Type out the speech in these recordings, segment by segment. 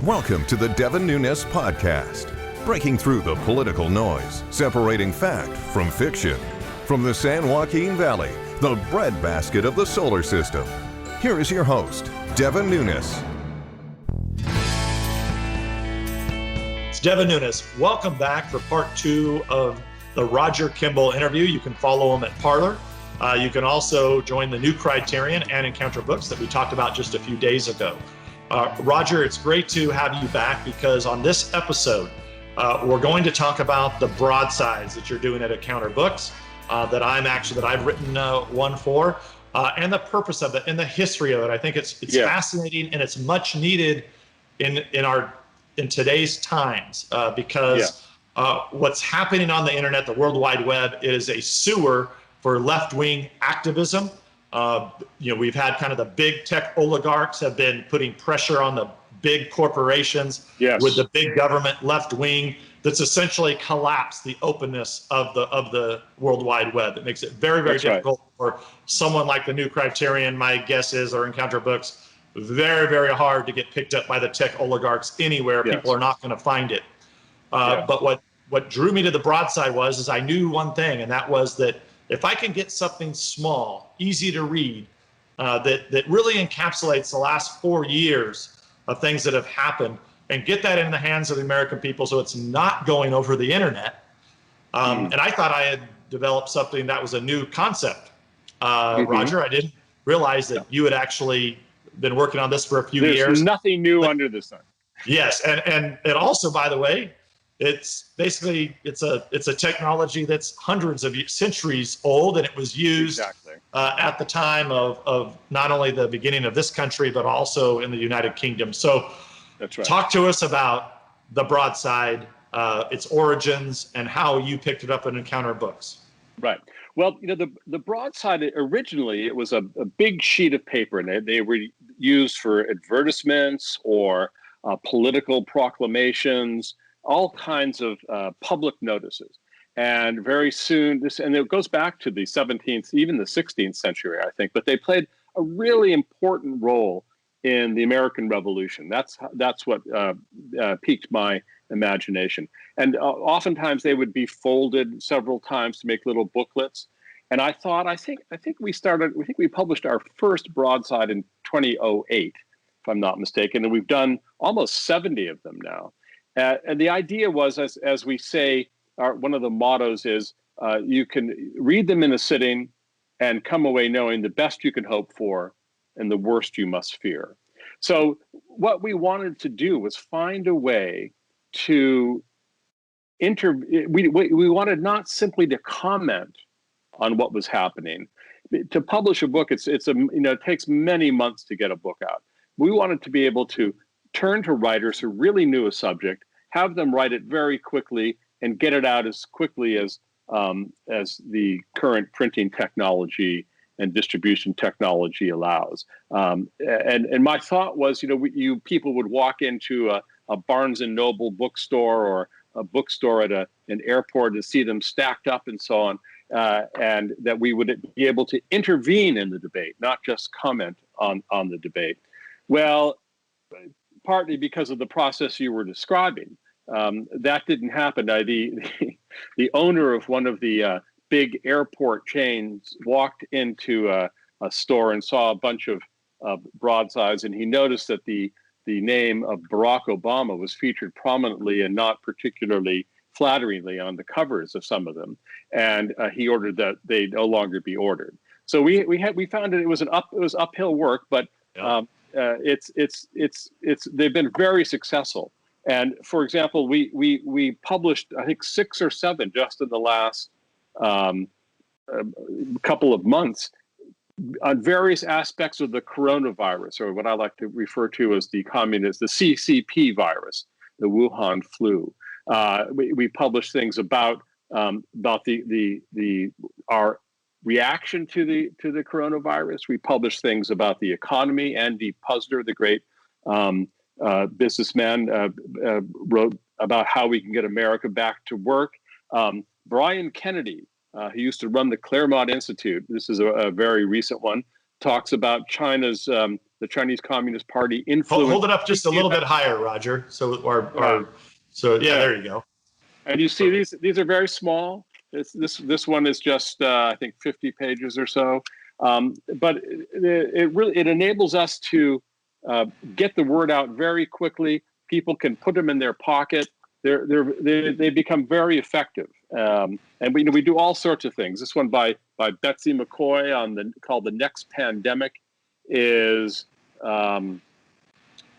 Welcome to the Devin Nunes podcast, breaking through the political noise, separating fact from fiction. From the San Joaquin Valley, the breadbasket of the solar system. Here is your host, Devin Nunes. It's Devin Nunes. Welcome back for part 2 of the Roger Kimball interview. You can follow him at Parler. You can also join the new Criterion and Encounter books that we talked about just a few days ago. Roger, it's great to have you back because on this episode, we're going to talk about the broadsides that you're doing at Encounter Books, that I've written one for, and the purpose of it and the history of it. I think it's fascinating and it's much needed in today's times because what's happening on the internet, the World Wide Web, is a sewer for left-wing activism. We've had kind of the big tech oligarchs have been putting pressure on the big corporations with the big government left wing that's essentially collapsed the openness of the World Wide Web. It makes it very, very difficult for someone like the new Criterion, my guess is, or Encounter Books, very, very hard to get picked up by the tech oligarchs anywhere. People are not going to find it. But what drew me to the broadside is I knew one thing, and that was that if I can get something small, easy to read, that really encapsulates the last 4 years of things that have happened and get that in the hands of the American people so it's not going over the internet. And I thought I had developed something that was a new concept. Roger, I didn't realize that you had actually been working on this for a few years. There's nothing new under the sun. Yes, and also, by the way, it's basically it's a technology that's hundreds of centuries old, and it was used at the time of not only the beginning of this country but also in the United Kingdom. So, talk to us about the broadside, its origins, and how you picked it up in Encounter Books. Right. Well, the broadside originally it was a big sheet of paper, and they were used for advertisements or political proclamations, all kinds of public notices. And very soon, and it goes back to the 17th, even the 16th century, I think, but they played a really important role in the American Revolution. That's what piqued my imagination. And oftentimes they would be folded several times to make little booklets. And I think we published our first broadside in 2008, if I'm not mistaken, and we've done almost 70 of them now. And the idea was, as we say, one of the mottos is, you can read them in a sitting and come away knowing the best you can hope for and the worst you must fear. So what we wanted to do was find a way to we wanted not simply to comment on what was happening. To publish a book, it takes many months to get a book out. We wanted to be able to turn to writers who really knew a subject, have them write it very quickly, and get it out as quickly as the current printing technology and distribution technology allows. And my thought was, you people would walk into a Barnes and Noble bookstore or a bookstore at an airport and see them stacked up and so on, and that we would be able to intervene in the debate, not just comment on the debate. Well, partly because of the process you were describing. That didn't happen. The owner of one of the big airport chains walked into a store and saw a bunch of broadsides, and he noticed that the name of Barack Obama was featured prominently and not particularly flatteringly on the covers of some of them, and he ordered that they no longer be ordered. So we found that it was uphill work, but they've been very successful. And for example, we published, I think, 6 or 7 just in the last couple of months on various aspects of the coronavirus, or what I like to refer to as the CCP virus, the Wuhan flu. We published things about our reaction to the coronavirus. We published things about the economy. Andy Puzder, the great businessman, wrote about how we can get America back to work. Brian Kennedy, who used to run the Claremont Institute, this is a very recent one, talks about China's the Chinese Communist Party influenced. Hold it up just a little bit higher, Roger. So there you go. And you see these are very small. This one is just I think 50 pages or so. But it enables us to get the word out very quickly. People can put them in their pocket. They become very effective. And we do all sorts of things. This one by Betsy McCoy called "The Next Pandemic" is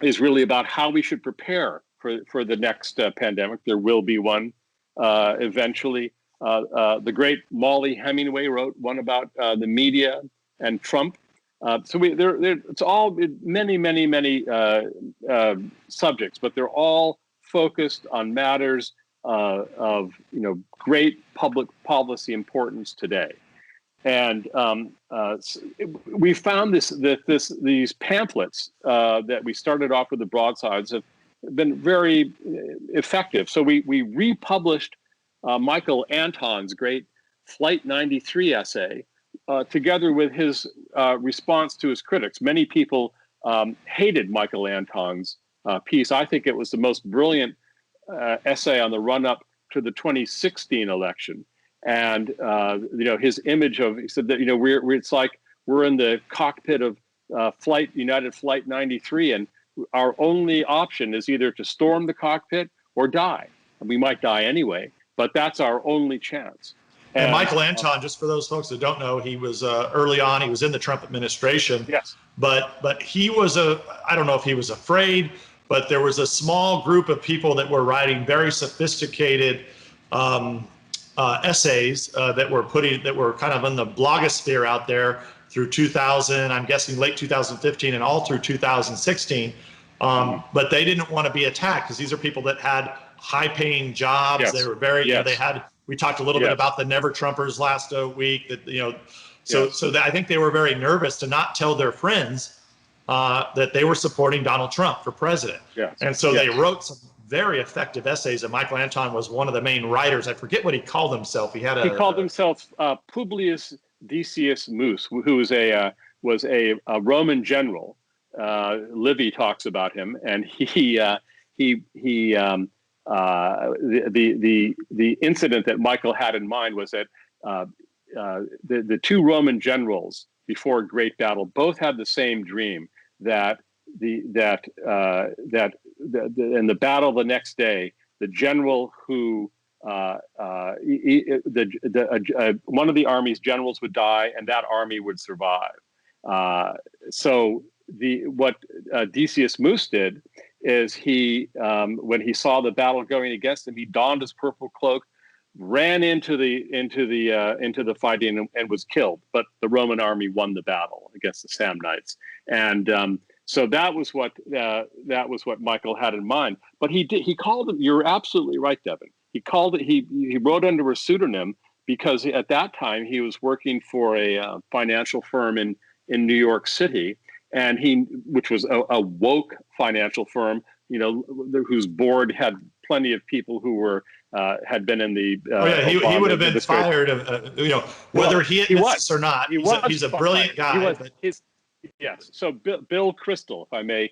really about how we should prepare for the next pandemic. There will be one eventually. The great Molly Hemingway wrote one about the media and Trump. It's all many subjects, but they're all focused on matters of great public policy importance today. And we found these pamphlets that we started off with the broadsides have been very effective. So we republished Michael Anton's great Flight 93 essay together with his response to his critics. Many people hated Michael Anton's piece. I think it was the most brilliant essay on the run-up to the 2016 election. And his image of, he said that it's like we're in the cockpit of United Flight 93, and our only option is either to storm the cockpit or die. And we might die anyway, but that's our only chance. And Michael Anton, just for those folks that don't know, he was early on, he was in the Trump administration. Yes. But he was I don't know if he was afraid, but there was a small group of people that were writing very sophisticated essays that were kind of in the blogosphere out there through 2000, I'm guessing late 2015 and all through 2016. But they didn't want to be attacked because these are people that had high-paying jobs. Yes. They were very, they had. We talked a little bit about the Never Trumpers last week. That I think they were very nervous to not tell their friends that they were supporting Donald Trump for president. Yes. And so they wrote some very effective essays, and Michael Anton was one of the main writers. I forget what he called himself. He called himself Publius Decius Mus, who was a Roman general. Livy talks about him, and the incident that Michael had in mind was that the two Roman generals before a great battle both had the same dream, that in the battle the next day, the general who one of the army's generals would die and that army would survive. So what Decius Mus did is he, when he saw the battle going against him, he donned his purple cloak, ran into the fighting and was killed. But the Roman army won the battle against the Samnites, and so that was what Michael had in mind. But he called him. You're absolutely right, Devin. He called it. He wrote under a pseudonym because at that time he was working for a financial firm in New York City. And which was a woke financial firm, whose board had plenty of people who were had been in the. He would have been fired. Whether he admits this or not, he's a brilliant guy. Yes. So Bill Kristol, if I may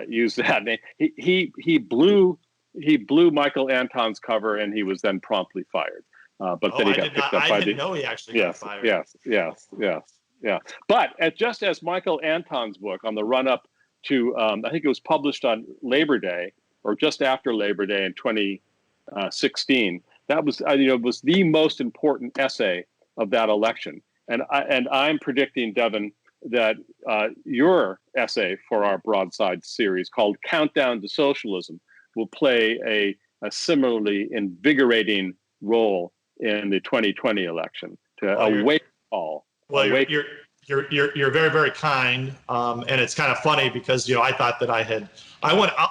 use that name, he blew Michael Anton's cover, and he was then promptly fired. But then he got picked up by the. I didn't know he actually got fired. Yes. Yeah, but just as Michael Anton's book on the run-up to, I think it was published on Labor Day or just after Labor Day in 2016. That was, was the most important essay of that election. And I'm predicting, Devin, that your essay for our broadside series called "Countdown to Socialism" will play a similarly invigorating role in the 2020 election to awake all. Well, you're very, very kind, and it's kind of funny because I thought that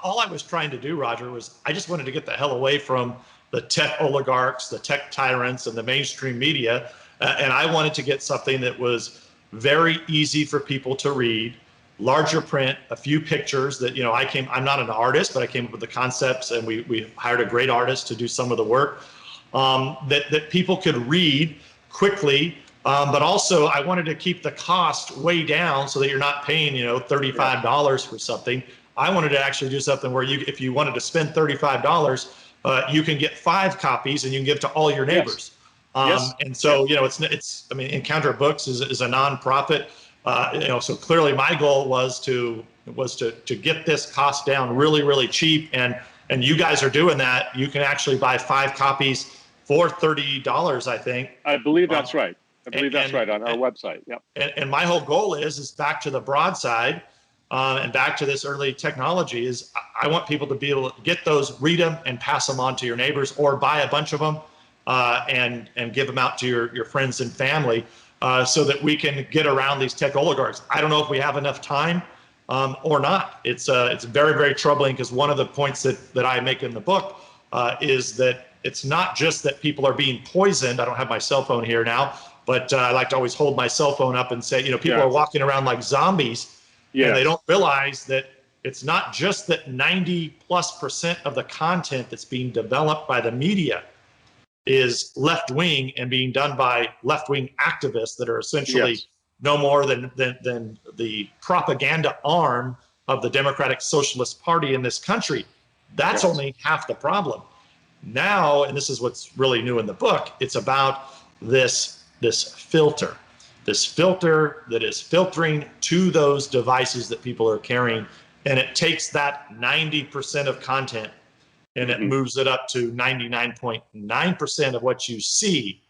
all I was trying to do, Roger, was I just wanted to get the hell away from the tech oligarchs, the tech tyrants, and the mainstream media, and I wanted to get something that was very easy for people to read, larger print, a few pictures. That I'm not an artist, but I came up with the concepts, and we hired a great artist to do some of the work that people could read quickly. But also, I wanted to keep the cost way down so that you're not paying, $35 for something. I wanted to actually do something where if you wanted to spend $35, you can get 5 copies and you can give to all your neighbors. Yes. And so, I mean, Encounter Books is a nonprofit. So clearly my goal was to get this cost down really, really cheap. And you guys are doing that. You can actually buy 5 copies for $30, I think. I believe that's right. I believe that's right on our website. Yep. And my whole goal is back to the broadside and back to this early technology is I want people to be able to get those, read them, and pass them on to your neighbors, or buy a bunch of them and give them out to your friends and family so that we can get around these tech oligarchs. I don't know if we have enough time or not. It's very, very troubling, because one of the points that I make in the book is that it's not just that people are being poisoned. I don't have my cell phone here now, but I like to always hold my cell phone up and say, people are walking around like zombies, and they don't realize that it's not just that 90+% of the content that's being developed by the media is left-wing and being done by left-wing activists that are essentially no more than the propaganda arm of the Democratic Socialist Party in this country. That's only half the problem. Now, and this is what's really new in the book, it's about this filter that is filtering to those devices that people are carrying, and it takes that 90% of content and it moves it up to 99.9% of what you see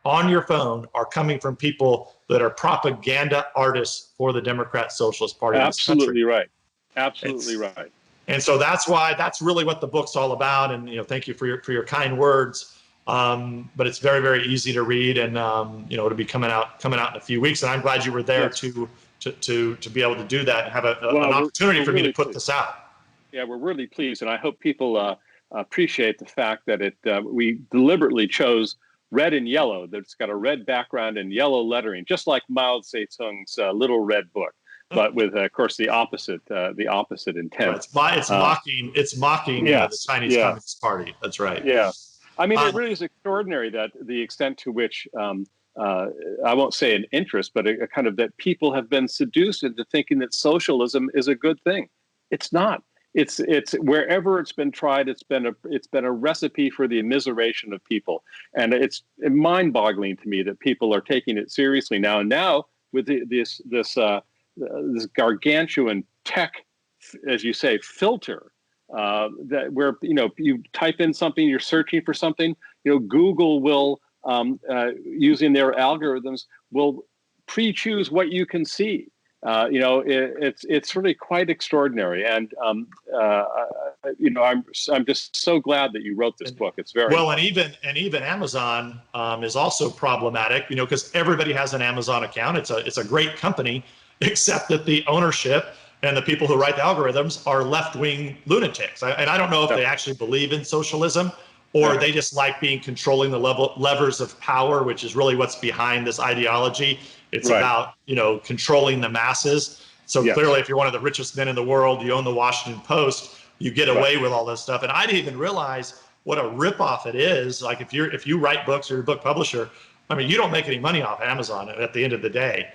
on your phone are coming from people that are propaganda artists for the Democrat Socialist Party. Absolutely right. Absolutely right. And so that's really what the book's all about. And thank you for your kind words. But it's very, very easy to read, and it'll be coming out in a few weeks. And I'm glad you were there to be able to do that and have an opportunity for me to put this out. Yeah, we're really pleased, and I hope people appreciate the fact that we deliberately chose red and yellow. That it's got a red background and yellow lettering, just like Mao Zedong's Little Red Book, but with, of course, the opposite intent. It's mocking the Chinese Communist Party. That's right. Yeah. I mean, it really is extraordinary that the extent to which, I won't say an interest, but a kind of that people have been seduced into thinking that socialism is a good thing. It's not. It's wherever it's been tried, it's been a recipe for the immiseration of people, and it's mind-boggling to me that people are taking it seriously now. And now with this gargantuan tech, as you say, filter. That where you type in something, you're searching for something, Google will using their algorithms will pre-choose what you can see. It's really quite extraordinary, and I'm just so glad that you wrote this book. It's very well, and even Amazon is also problematic, because everybody has an Amazon account. It's a great company, except that the ownership and the people who write the algorithms are left-wing lunatics. And I don't know if they actually believe in socialism, or they just like being controlling the levers of power, which is really what's behind this ideology. It's about, controlling the masses. So clearly, if you're one of the richest men in the world, you own the Washington Post, you get away with all this stuff. And I didn't even realize what a ripoff it is. Like if you write books or you're a book publisher, I mean, you don't make any money off Amazon at the end of the day.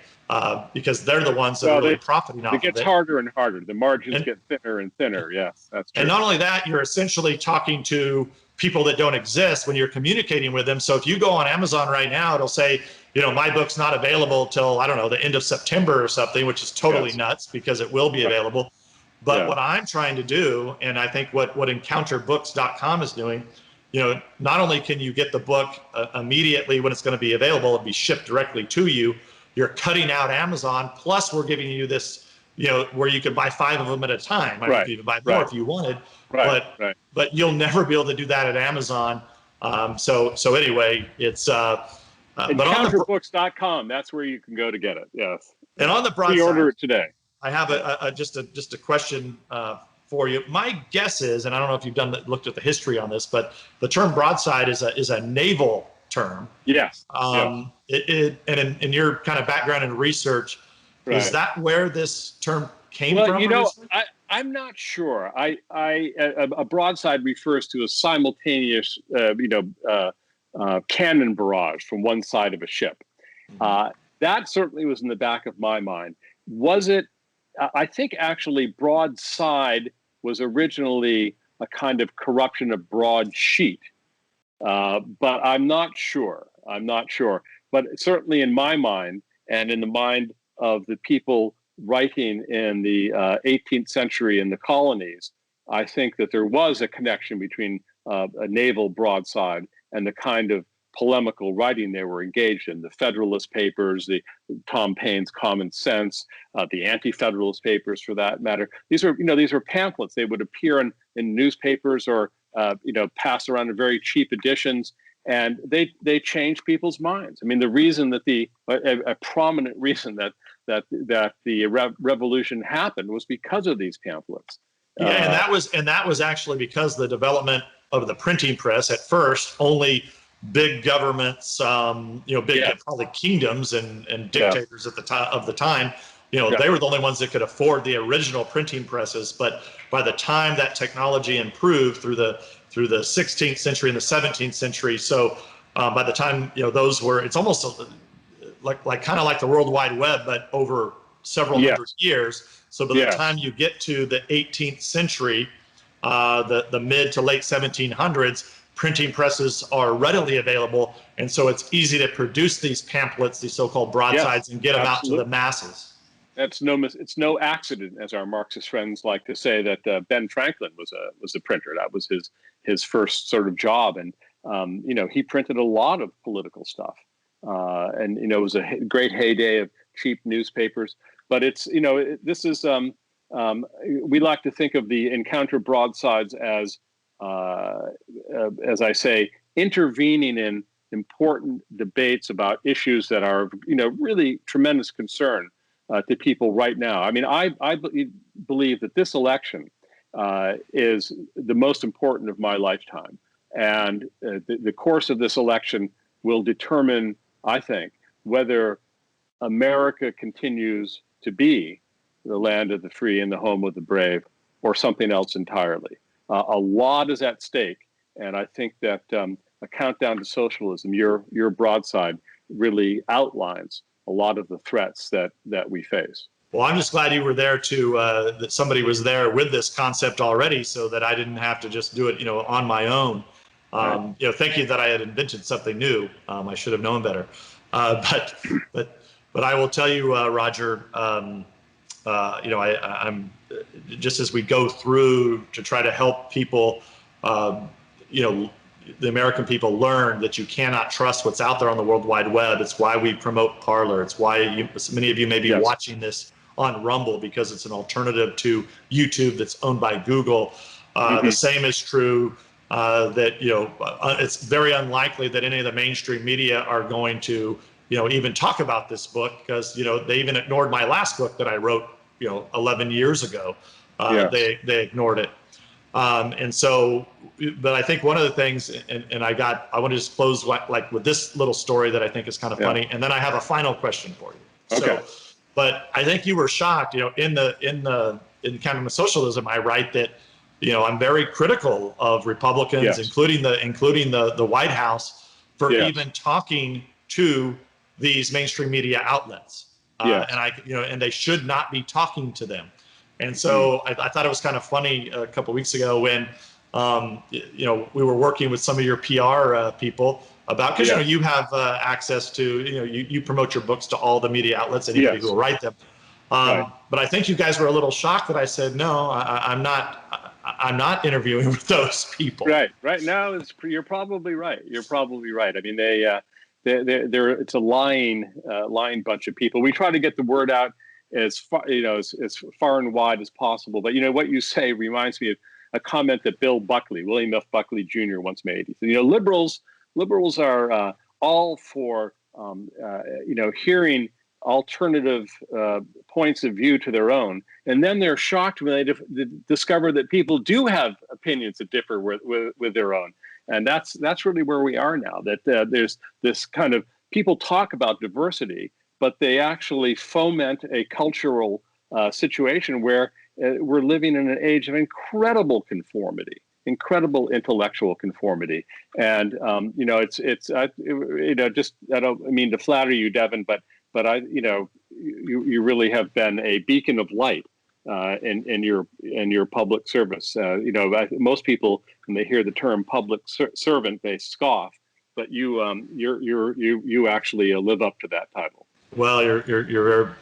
Because they're the ones that are really profiting off of it. It gets harder and harder. The margins get thinner and thinner. Yes, that's true. And not only that, you're essentially talking to people that don't exist when you're communicating with them. So if you go on Amazon right now, it'll say, my book's not available till, I don't know, the end of September or something, which is totally nuts, because it will be available. But what I'm trying to do, and I think what EncounterBooks.com is doing, not only can you get the book immediately when it's going to be available and be shipped directly to you, you're cutting out Amazon, plus we're giving you this, where you can buy 5 of them at a time. I mean, you can even buy more if you wanted, but you'll never be able to do that at Amazon. So anyway, it's EncounterBooks.com. That's where you can go to get it. Yes. And on the broad side, pre-order it today. I have just a question for you. My guess is, and I don't know if you've looked at the history on this, but the term broadside is a naval term. Yes. And in your kind of background and research, is that where this term came from? Well, I'm not sure. A broadside refers to a simultaneous, cannon barrage from one side of a ship, That certainly was in the back of my mind. Was it? I think actually broadside was originally a kind of corruption of broadsheet, but I'm not sure. But certainly in my mind and in the mind of the people writing in the 18th century in the colonies, I think that there was a connection between a naval broadside and the kind of polemical writing they were engaged in. The Federalist Papers, the Tom Paine's Common Sense, the Anti-Federalist Papers, for that matter. These are pamphlets. They would appear in newspapers or pass around in very cheap editions, and they change people's minds. I mean, the reason that a prominent reason that the revolution happened was because of these pamphlets. Yeah, and that was actually because the development of the printing press. At first, only big governments, probably kingdoms and dictators at the time, they were the only ones that could afford the original printing presses. But by the time that technology improved through the 16th century and the 17th century, so by the time those were, it's almost kind of like the World Wide Web, but over several hundred years. So by the time you get to the 18th century, the mid to late 1700s, printing presses are readily available, and so it's easy to produce these pamphlets, these so-called broadsides, and get them out to the masses. It's no accident, as our Marxist friends like to say, that Ben Franklin was a printer. That was his first sort of job, and he printed a lot of political stuff, and it was a great heyday of cheap newspapers. But it's this is we like to think of the Encounter broadsides as I say, intervening in important debates about issues that are, really tremendous concern to people right now. I mean, I believe that this election is the most important of my lifetime. And the course of this election will determine, I think, whether America continues to be the land of the free and the home of the brave, or something else entirely. A lot is at stake, and I think that A Countdown to Socialism, your broadside, really outlines a lot of the threats that we face. Well, I'm just glad you were there that somebody was there with this concept already, so that I didn't have to just do it, on my own. Right. Thank you that I had invented something new. I should have known better. But I will tell you, Roger. I'm just as we go through to try to help people, the American people learn that you cannot trust what's out there on the World Wide Web. It's why we promote Parler. It's why many of you may be watching this on Rumble, because it's an alternative to YouTube that's owned by Google. The same is true that, it's very unlikely that any of the mainstream media are going to, even talk about this book, because, they even ignored my last book that I wrote, 11 years ago. They ignored it. And so, but I think one of the things, and I want to just close with this little story that I think is kind of funny. And then I have a final question for you. Okay. But I think you were shocked, in Counter to Socialism, I write that, I'm very critical of Republicans, including the White House, for even talking to these mainstream media outlets. And they should not be talking to them. And so I thought it was kind of funny a couple of weeks ago when, we were working with some of your PR people about, because you have access to, you promote your books to all the media outlets, anybody who will write them. But I think you guys were a little shocked that I said, no, I'm not interviewing with those people. Right now, you're probably right. I mean, it's a lying bunch of people. We try to get the word out as far, as far and wide as possible. But what you say reminds me of a comment that William F. Buckley Jr. once made. He said, liberals are all for hearing alternative points of view to their own, and then they're shocked when they discover that people do have opinions that differ with their own. And that's really where we are now, that there's this kind of, people talk about diversity, but they actually foment a cultural situation where we're living in an age of incredible conformity. incredible intellectual conformity. And just I don't mean to flatter you, Devin, but you really have been a beacon of light in your public service. Most people, when they hear the term public servant, they scoff, but you actually live up to that title. Well, you're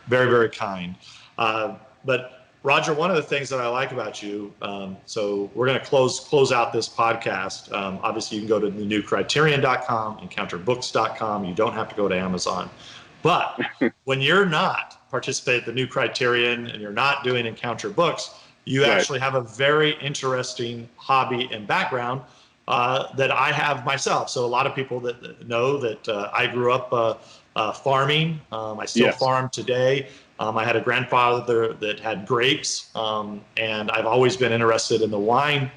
very, very kind. But Roger, one of the things that I like about you, so we're going to close out this podcast. Obviously, you can go to the new Criterion.com, EncounterBooks.com. You don't have to go to Amazon. But when you're not participating at the new Criterion and you're not doing Encounter Books, you actually have a very interesting hobby and background that I have myself. So a lot of people that know that I grew up farming. I still farm today. I had a grandfather that had grapes, and I've always been interested in the wine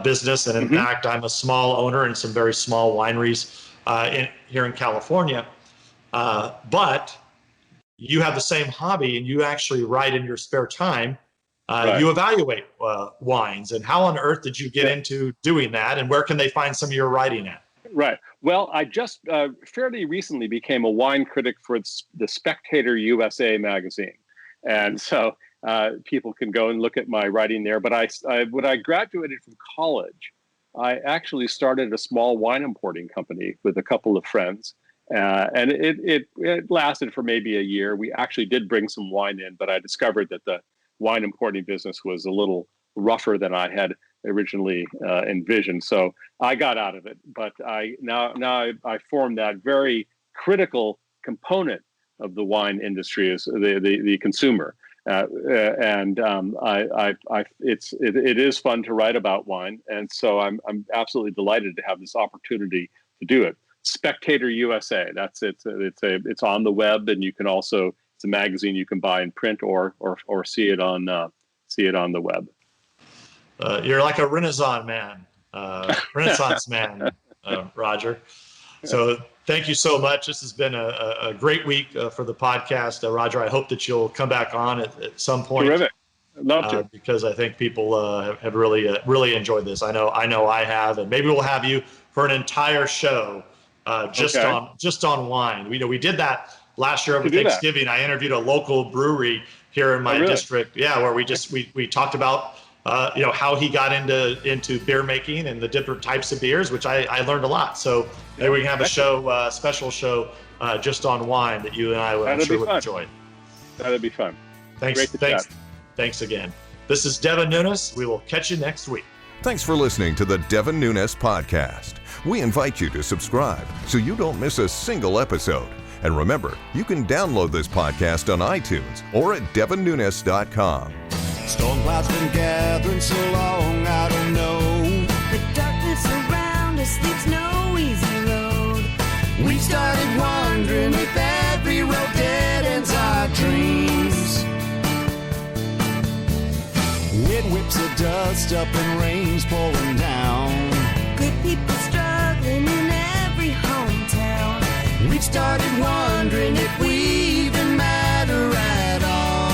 business. And in fact, I'm a small owner in some very small wineries here in California. But you have the same hobby, and you actually write in your spare time. You evaluate wines. And how on earth did you get into doing that? And where can they find some of your writing at? Right. Well, I just fairly recently became a wine critic for the Spectator USA magazine. And so people can go and look at my writing there. But when I graduated from college, I actually started a small wine importing company with a couple of friends. And it lasted for maybe a year. We actually did bring some wine in, but I discovered that the wine importing business was a little rougher than I had originally envisioned. So I got out of it, but I formed that very critical component of the wine industry is the consumer. It is fun to write about wine. And so I'm absolutely delighted to have this opportunity to do it. Spectator USA, it's on the web, and you can also, it's a magazine you can buy in print or see it on the web. You're like a Renaissance man, Roger. So thank you so much. This has been a great week for the podcast, Roger. I hope that you'll come back on at some point. Terrific. I'd love to, because I think people have really enjoyed this. I know I have, and maybe we'll have you for an entire show just on wine. We did that last year over Thanksgiving. I interviewed a local brewery here in my district. Yeah, where we talked about how he got into beer making and the different types of beers, which I learned a lot. So maybe we can have a special show just on wine that you and I would enjoy. That'd be fun. Thanks again. This is Devin Nunes. We will catch you next week. Thanks for listening to the Devin Nunes Podcast. We invite you to subscribe so you don't miss a single episode. And remember, you can download this podcast on iTunes or at devinnunes.com. Storm clouds been gathering so long, I don't know. The darkness around us leaves no easy road. We started wondering if every road dead ends our dreams. Wind whips the dust up and rain's pouring down. Good people struggling in every hometown. We've started wondering if we even matter at all.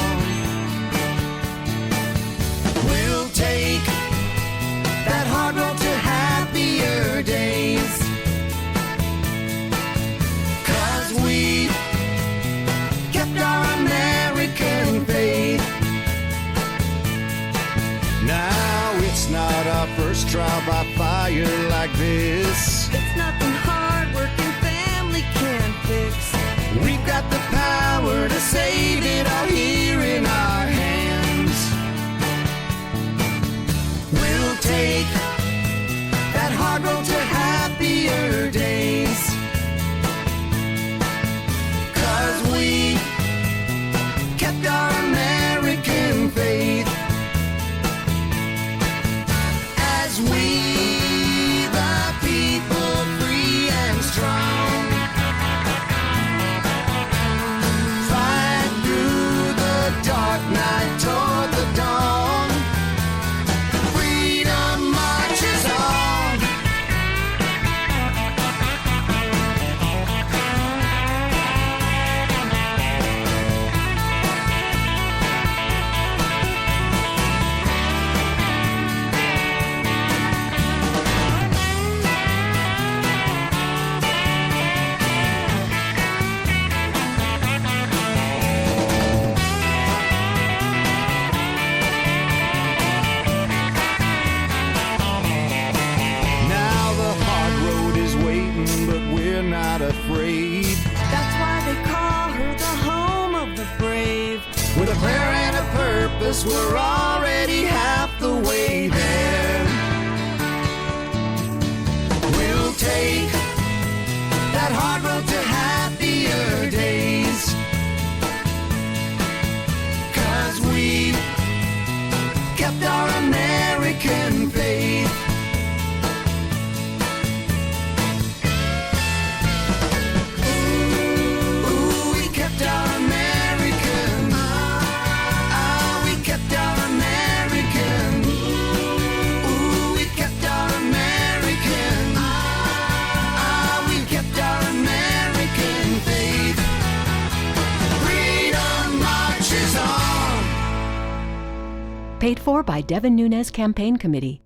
We'll take that hard road to happier days, 'cause we kept our American faith. Now it's not our first trial by fire like this. It's nothing hard working family can't fix. We've got the power to save it all here in our hands. We'll take that hard road to happier days, 'cause we kept our American faith. As we, the people, free and strong, fight through the dark night toward the dawn. Freedom, prayer and a purpose, we're already half the way there. We'll take that hard road to happier days, 'cause we've kept our American faith. Ooh, we kept our American. We kept our American. Ooh, we kept our American. We kept our American faith. Freedom marches on. Paid for by Devin Nunes Campaign Committee.